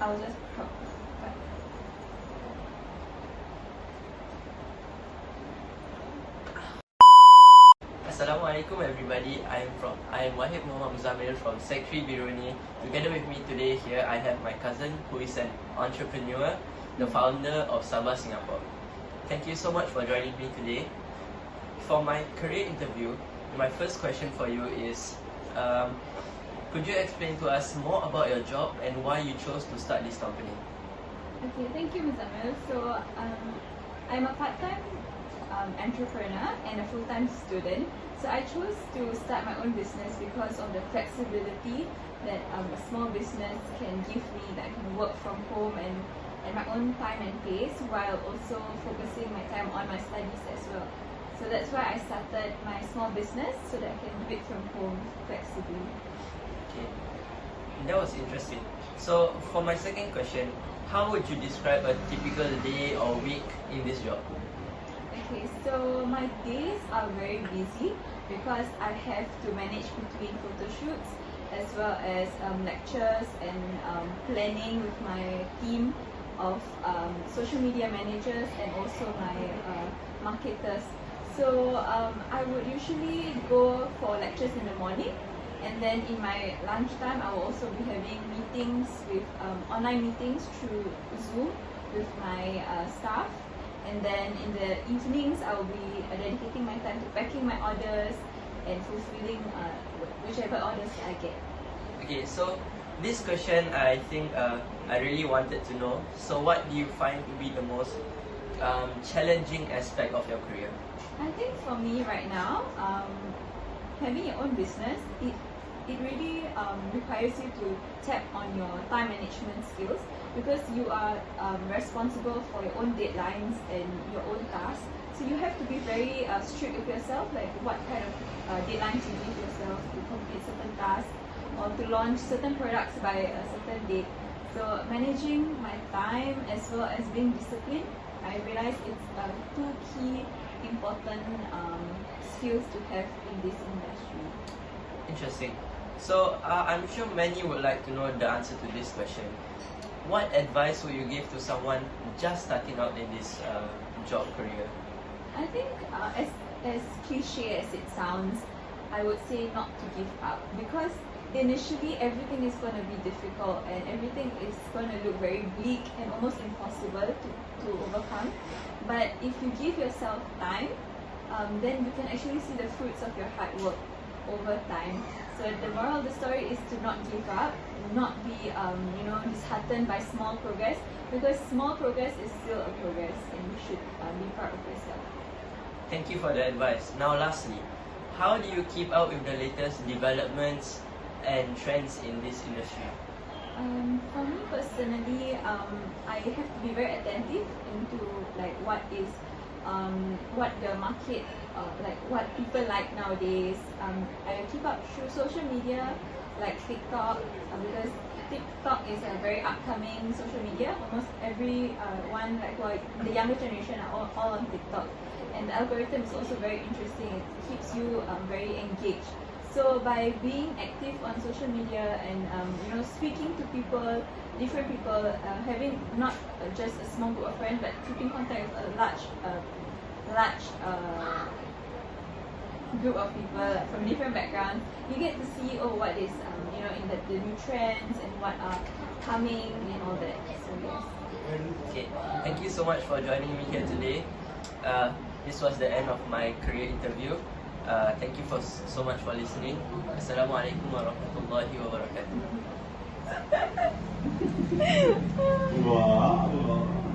I'll just Assalamualaikum everybody. I am Wahid Muzammil from Sec 3 Biruni. Together with me today here I have my cousin who is an entrepreneur, the founder of Sabah Singapore. Thank you so much for joining me today. For my career interview, my first question for you is, could you explain to us more about your job and why you chose to start this company? Okay, thank you, Muzammil. So, I'm a part-time entrepreneur and a full-time student. So I chose to start my own business because of the flexibility that a small business can give me, that I can work from home and at my own time and pace, while also focusing my time on my studies as well. So that's why I started my small business, so that I can do it from home flexibly. Okay, that was interesting. So for my second question, how would you describe a typical day or week in this job? Okay, so my days are very busy because I have to manage between photo shoots as well as lectures and planning with my team of social media managers and also my marketers. So I would usually go for lectures in the morning, and then in my lunchtime I will also be having meetings with online meetings through Zoom with my staff. And then in the evenings, I will be dedicating my time to packing my orders and fulfilling whichever orders I get. Okay, so this question I think I really wanted to know. So what do you find to be the most challenging aspect of your career? I think for me right now, having your own business, it really requires you to tap on your time management skills, because you are responsible for your own deadlines and your own tasks. So you have to be very strict with yourself, like what kind of deadlines you give yourself to complete certain tasks or to launch certain products by a certain date. So managing my time as well as being disciplined, I realize it's two key important skills to have in this industry. Interesting. So I'm sure many would like to know the answer to this question. What advice would you give to someone just starting out in this job career? I think as cliche as it sounds, I would say not to give up, because initially everything is going to be difficult and everything is going to look very bleak and almost impossible to overcome. But if you give yourself time, then you can actually see the fruits of your hard work over time. So the moral of the story is to not give up, not be disheartened by small progress, because small progress is still a progress and you should be proud of yourself. Thank you for the advice. Now lastly, how do you keep up with the latest developments and trends in this industry? For me personally, I have to be very attentive into like what the market, like what people like nowadays. I keep up through social media like TikTok, because TikTok is a very upcoming social media. Almost everyone, like the younger generation, are all on TikTok, and the algorithm is also very interesting. It keeps you very engaged. So by being active on social media and speaking to people, different people, having not just a small group of friends, but keeping contact with a large group of people from different backgrounds, you get to see what is in the new trends and what are coming and all that. So yes. Okay, thank you so much for joining me here today. This was the end of my career interview. Thank you so much for listening. Assalamualaikum warahmatullahi wabarakatuh. Wow.